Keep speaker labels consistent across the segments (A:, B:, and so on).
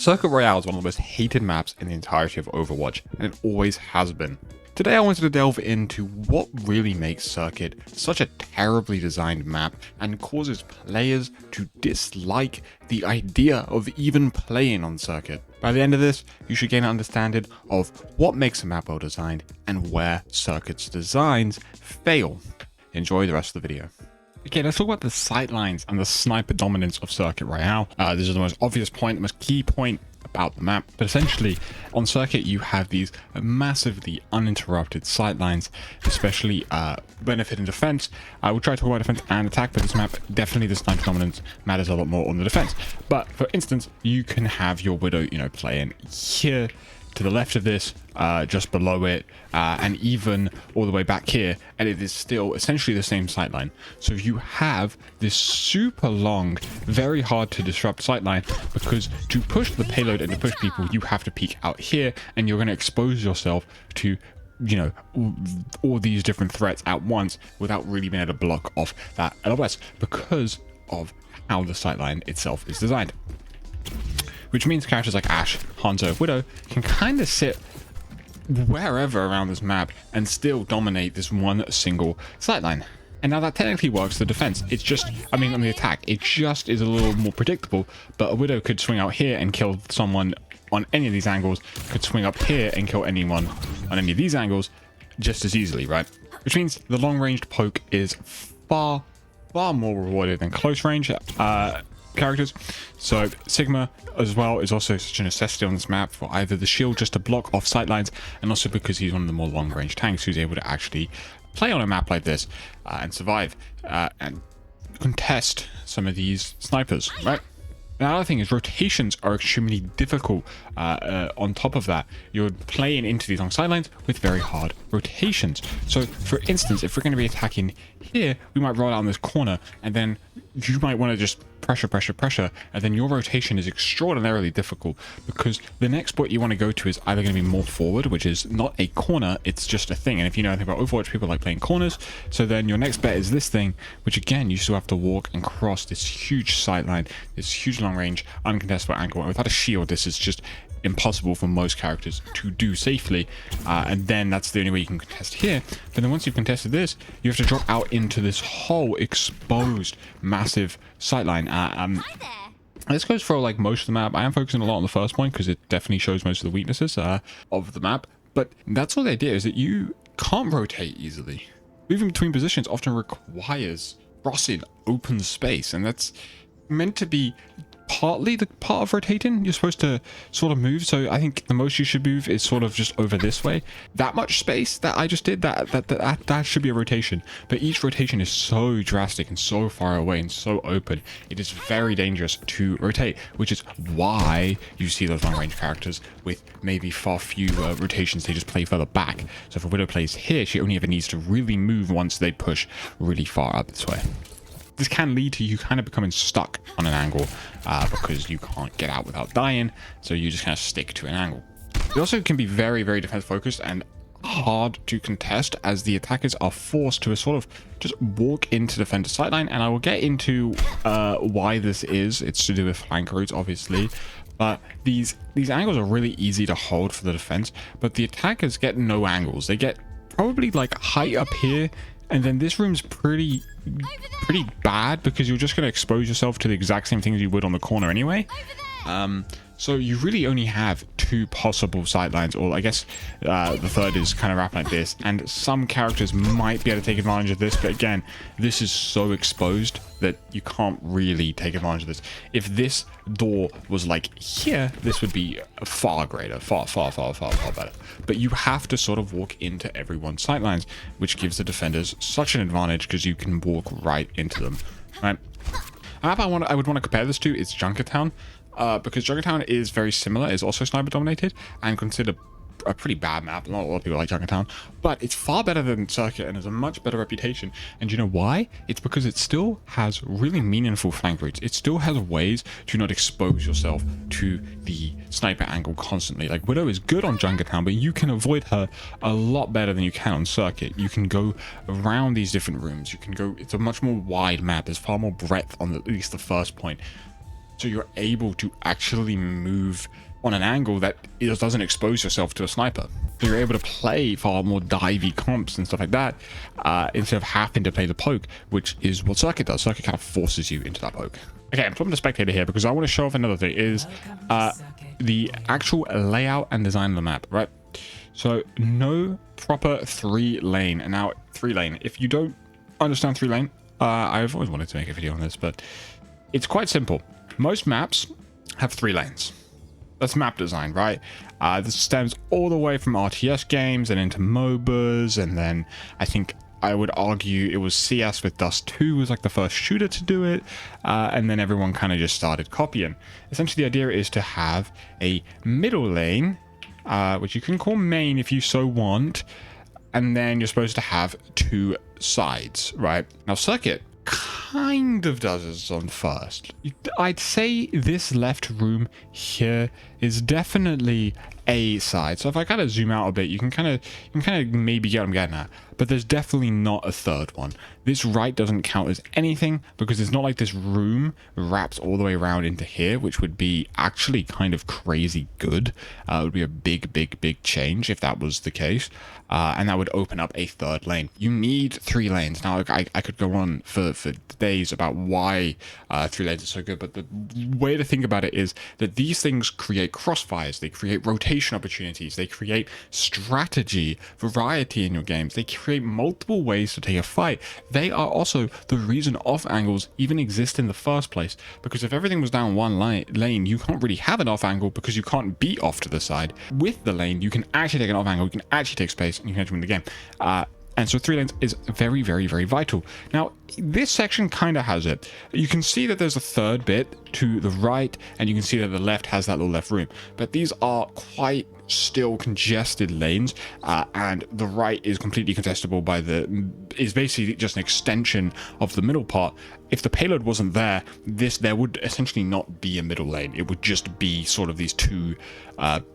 A: Circuit Royale is one of the most hated maps in the entirety of Overwatch, and it always has been. Today I wanted to delve into what really makes Circuit such a terribly designed map and causes players to dislike the idea of even playing on Circuit. By the end of this, you should gain an understanding of what makes a map well designed and where Circuit's designs fail. Enjoy the rest of the video. Okay, let's talk about the sightlines and the sniper dominance of Circuit Royale. This is the most obvious point, the most key point about the map, but essentially on Circuit you have these massively uninterrupted sightlines, especially benefiting defense. I will try to talk about defense and attack, but this map, definitely the sniper dominance matters a lot more on the defense. But for instance, you can have your Widow, playing here to the left of this, just below it, and even all the way back here, and it is still essentially the same sightline. So if you have this super long, very hard to disrupt sightline, because to push the payload and to push people, you have to peek out here, and you're going to expose yourself to all these different threats at once without really being able to block off that LOS because of how the sightline itself is designed. Which means characters like Ashe, Hanzo, Widow can kind of sit wherever around this map and still dominate this one single sightline. And now that technically works the defense. It's just, on the attack, it just is a little more predictable, but a Widow could swing out here and kill someone on any of these angles, could swing up here and kill anyone on any of these angles just as easily, right? Which means the long-ranged poke is far more rewarded than close-range characters. So Sigma as well is also such a necessity on this map for either the shield just to block off sightlines, and also because he's one of the more long-range tanks who's able to actually play on a map like this and survive and contest some of these snipers, right? Another thing is rotations are extremely difficult. On top of that, you're playing into these long sidelines with very hard rotations. So for instance, if we're going to be attacking here, we might roll out on this corner, and then you might want to just pressure, and then your rotation is extraordinarily difficult because the next spot you want to go to is either going to be more forward, which is not a corner, it's just a thing. And if you know anything about Overwatch, people like playing corners. So then your next bet is this thing, which again, you still have to walk and cross this huge sightline, this huge long range, uncontestable angle. And without a shield, this is just impossible for most characters to do safely, and then that's the only way you can contest here. But then once you've contested this, you have to drop out into this whole exposed massive sightline. This goes for like most of the map. I am focusing a lot on the first point because it definitely shows most of the weaknesses of the map, but that's all the idea is that you can't rotate easily. Moving between positions often requires crossing open space, and that's meant to be partly the part of rotating. You're supposed to sort of move, so I think the most you should move is sort of just over this way. That much space that I just did, that should be a rotation, but each rotation is so drastic and so far away and so open, it is very dangerous to rotate, which is why you see those long range characters with maybe far fewer rotations. They just play further back. So if a Widow plays here, she only ever needs to really move once they push really far up this way. This can lead to you kind of becoming stuck on an angle because you can't get out without dying, so you just kind of stick to an angle. It also can be very, very defense focused and hard to contest, as the attackers are forced to sort of just walk into defender sightline, and I will get into why this is. It's to do with flank routes, obviously, but these angles are really easy to hold for the defense, but the attackers get no angles. They get probably like height up here, and then this room's pretty bad because you're just going to expose yourself to the exact same things you would on the corner anyway. So you really only have two possible sightlines, or I guess the third is kind of wrapped like this, and some characters might be able to take advantage of this, but again, this is so exposed that you can't really take advantage of this. If this door was like here, this would be far greater, far better. But you have to sort of walk into everyone's sightlines, which gives the defenders such an advantage because you can walk right into them, right? A map I would want to compare this to is Junkertown. Because Junkertown is very similar, is also sniper dominated and considered a pretty bad map. Not a lot of people like Junkertown, but it's far better than Circuit and has a much better reputation. And you know why? It's because it still has really meaningful flank routes. It still has ways to not expose yourself to the sniper angle constantly. Like Widow is good on Junkertown, but you can avoid her a lot better than you can on Circuit. You can go around these different rooms. You can go, it's a much more wide map. There's far more breadth on at least the first point. So you're able to actually move on an angle that doesn't expose yourself to a sniper. So you're able to play far more divey comps and stuff like that, instead of having to play the poke, which is what Circuit does. Circuit kind of forces you into that poke. Okay, I'm flipping to spectator here because I want to show off another thing, is the actual layout and design of the map, right? So no proper 3-lane. And now 3-lane, if you don't understand 3-lane, I've always wanted to make a video on this, but it's quite simple. Most maps have 3 lanes. That's map design, right? This stems all the way from RTS games and into MOBAs, and then I think I would argue it was CS with Dust 2 was like the first shooter to do it, and then everyone kind of just started copying. Essentially, the idea is to have a middle lane, which you can call main if you so want, and then you're supposed to have 2 sides, right? Now, Circuit kind of does its on first. I'd say this left room here is definitely a side. So if I kind of zoom out a bit, you can kind of maybe get what I'm getting at. But there's definitely not a third one. This right doesn't count as anything because it's not like this room wraps all the way around into here, which would be actually kind of crazy good. It would be a big change if that was the case. And that would open up a 3rd lane. You need 3 lanes. Now, I could go on for days about why 3 lanes are so good, but the way to think about it is that these things create crossfires, they create rotation opportunities, they create strategy, variety in your games, they create multiple ways to take a fight. They are also the reason off angles even exist in the first place, because if everything was down one lane, you can't really have an off angle because you can't be off to the side. With the lane, you can actually take an off angle, you can actually take space, and you can actually win the game. And so 3 lanes is very vital. Now, this section kind of has it. You can see that there's a 3rd bit to the right, and you can see that the left has that little left room. But these are quite still congested lanes, and the right is completely contestable by is basically just an extension of the middle part. If the payload wasn't there, there would essentially not be a middle lane. It would just be sort of these 2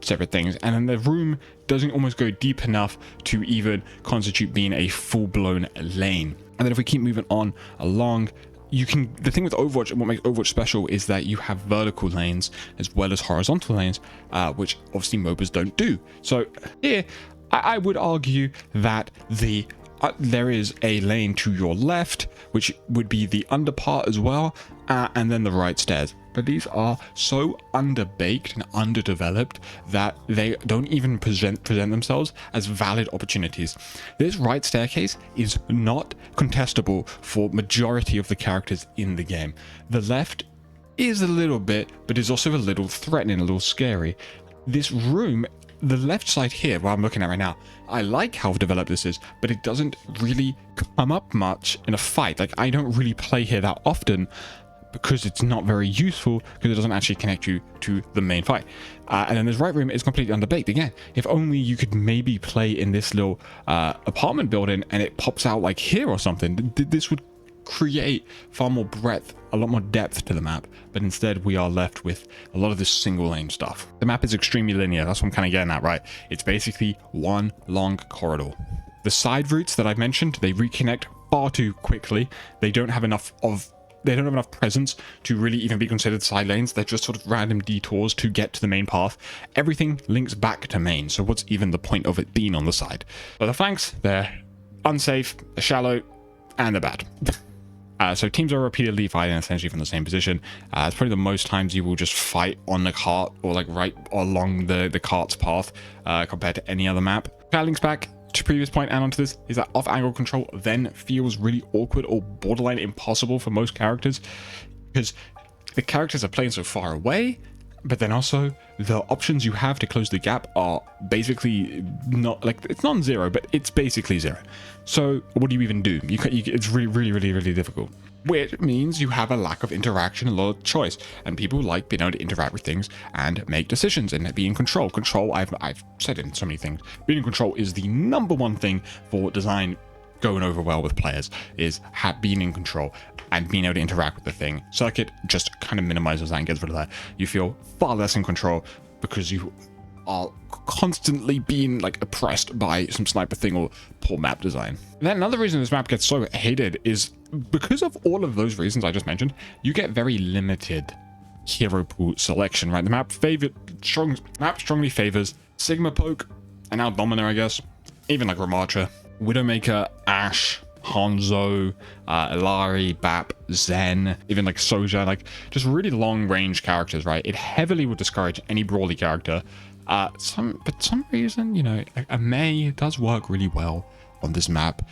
A: separate things, and then the room doesn't almost go deep enough to even constitute being a full-blown lane. And then if we keep moving on along, the thing with Overwatch and what makes Overwatch special is that you have vertical lanes as well as horizontal lanes, which obviously MOBAs don't do. So here, I would argue that there is a lane to your left, which would be the under part as well, and then the right stairs. But these are so underbaked and underdeveloped that they don't even present themselves as valid opportunities. This right staircase is not contestable for majority of the characters in the game. The left is a little bit, but is also a little threatening, a little scary. This room, the left side here, what I'm looking at right now, I like how developed this is, but it doesn't really come up much in a fight. Like, I don't really play here that often because it's not very useful, because it doesn't actually connect you to the main fight. And then this right room is completely underbaked. Again, if only you could maybe play in this little apartment building and it pops out like here or something. This would create far more breadth, a lot more depth to the map, but instead we are left with a lot of this single lane stuff. The map is extremely linear. That's what I'm kind of getting at, right? It's basically one long corridor. The side routes that I've mentioned, they reconnect far too quickly. They don't have enough presence to really even be considered side lanes. They're just sort of random detours to get to the main path. Everything links back to main, so what's even the point of it being on the side? But the flanks, they're unsafe, they're shallow, and they're bad. So teams are repeatedly fighting essentially from the same position. It's probably the most times you will just fight on the cart or like right along the cart's path compared to any other map. That links back to previous point and onto this is that off-angle control then feels really awkward or borderline impossible for most characters, because the characters are playing so far away, but then also the options you have to close the gap are basically not, like, it's non-zero, but it's basically 0. So what do you even do? It's really difficult, which means you have a lack of interaction, a lot of choice, and people like being able to interact with things and make decisions and be in control. Control, I've said it in so many things, being in control is the #1 thing for design going over well with players, is being in control and being able to interact with the thing. Circuit just kind of minimizes that and gets rid of that. You feel far less in control because you are constantly being like oppressed by some sniper thing or poor map design. And then another reason this map gets so hated is because of all of those reasons I just mentioned, you get very limited hero pool selection, right? The map strongly favors Sigma Poke, and now Dominator, I guess. Even like Ramatra, Widowmaker, Ashe, Hanzo, Ilari, Bap, Zen, even like Soja, like just really long range characters, right? It heavily would discourage any brawly character. But some reason, you know, a Mei does work really well on this map,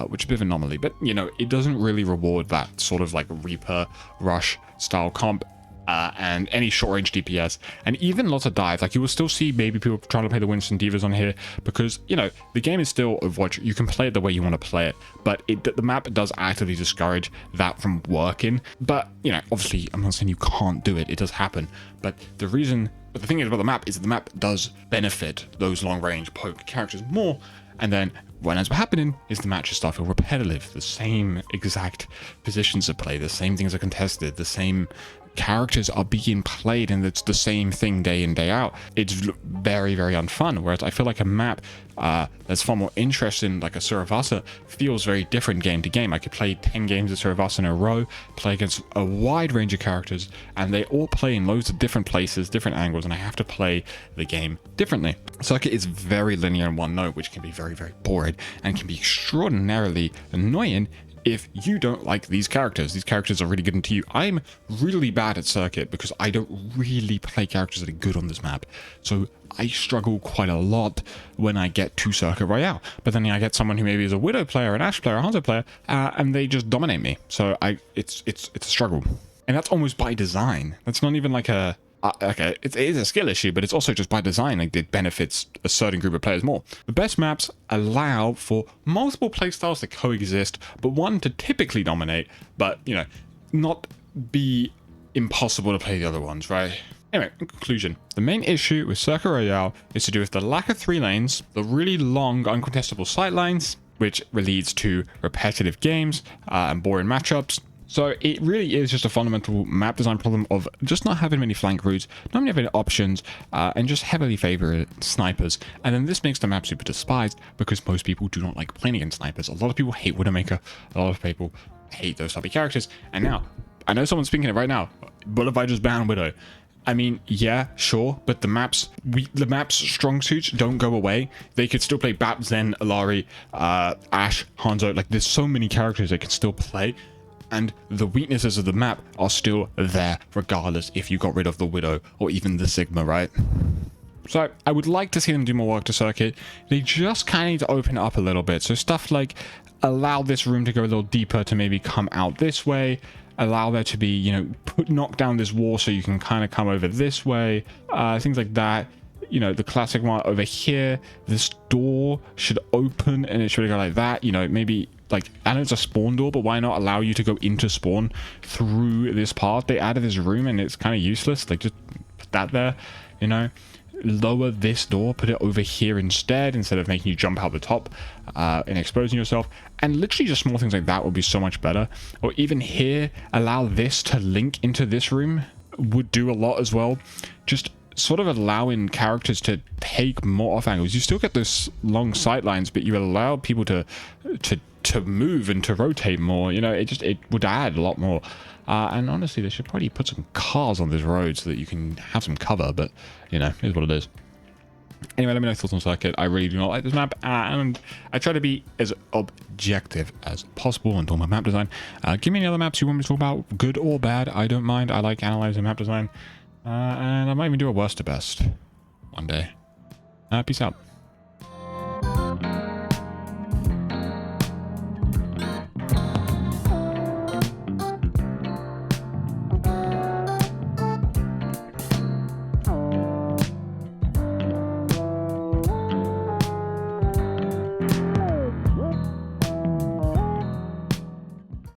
A: which is a bit of an anomaly, but you know, it doesn't really reward that sort of like Reaper Rush style comp. And any short range DPS, and even lots of dive. Like, you will still see maybe people trying to play the Winston Divas on here because, you know, the game is still Overwatch. You can play it the way you want to play it, but the map does actively discourage that from working. But, you know, obviously, I'm not saying you can't do it. It does happen. But the thing is about the map is that the map does benefit those long range poke characters more. And then what ends up happening is the matches start feel repetitive. The same exact positions are played, the same things are contested, the same characters are being played, and it's the same thing day in, day out. It's very, very unfun. Whereas I feel like a map that's far more interesting, like a Suravasa, feels very different game to game. I could play 10 games of Suravasa in a row, play against a wide range of characters, and they all play in loads of different places, different angles, and I have to play the game differently. Circuit is very linear in one note, which can be very, very boring and can be extraordinarily annoying if you don't like these characters. These characters are really good into you. I'm really bad at Circuit because I don't really play characters that are good on this map. So I struggle quite a lot when I get to Circuit Royale. But then I get someone who maybe is a Widow player, an Ashe player, a Hanzo player, and they just dominate me. So it's a struggle. And that's almost by design. That's not even like a... okay, it is a skill issue, but it's also just by design. Like, it benefits a certain group of players more. The best maps allow for multiple playstyles to coexist, but one to typically dominate, but, you know, not be impossible to play the other ones, right? Anyway, in conclusion, the main issue with Circuit Royale is to do with the lack of 3 lanes, the really long uncontestable sight lines, which leads to repetitive games and boring matchups. So it really is just a fundamental map design problem of just not having many flank routes, not having many options, and just heavily favor snipers. And then this makes the map super despised because most people do not like playing against snipers. A lot of people hate Widowmaker, a lot of people hate those type of characters. And now, I know someone's thinking it right now, what if I just ban Widow? I mean, yeah, sure, but the map's strong suits don't go away. They could still play Bap, Zen, Ilari, Ashe, Hanzo. Like, there's so many characters they can still play. And the weaknesses of the map are still there, regardless if you got rid of the Widow or even the Sigma, right? So I would like to see them do more work to Circuit. They just kind of need to open it up a little bit. So stuff like allow this room to go a little deeper to maybe come out this way. Allow there to be, you know, knock down this wall so you can kind of come over this way. Things like that. You know, the classic one over here. This door should open and it should go like that. You know, maybe... like, I know it's a spawn door, but why not allow you to go into spawn through this path? They added this room and it's kind of useless. Like, just put that there, you know? Lower this door, put it over here instead of making you jump out the top and exposing yourself. And literally just small things like that would be so much better. Or even here, allow this to link into this room would do a lot as well. Just sort of allowing characters to take more off angles. You still get those long sight lines, but you allow people to move and to rotate more. You know, it would add a lot more. And honestly, they should probably put some cars on this road so that you can have some cover, but, you know, here's what it is. Anyway, let me know your thoughts on Circuit. I really do not like this map, and I try to be as objective as possible when talking about map design. Give me any other maps you want me to talk about, good or bad. I don't mind. I like analyzing map design. And I might even do a worst to best one day. Peace out.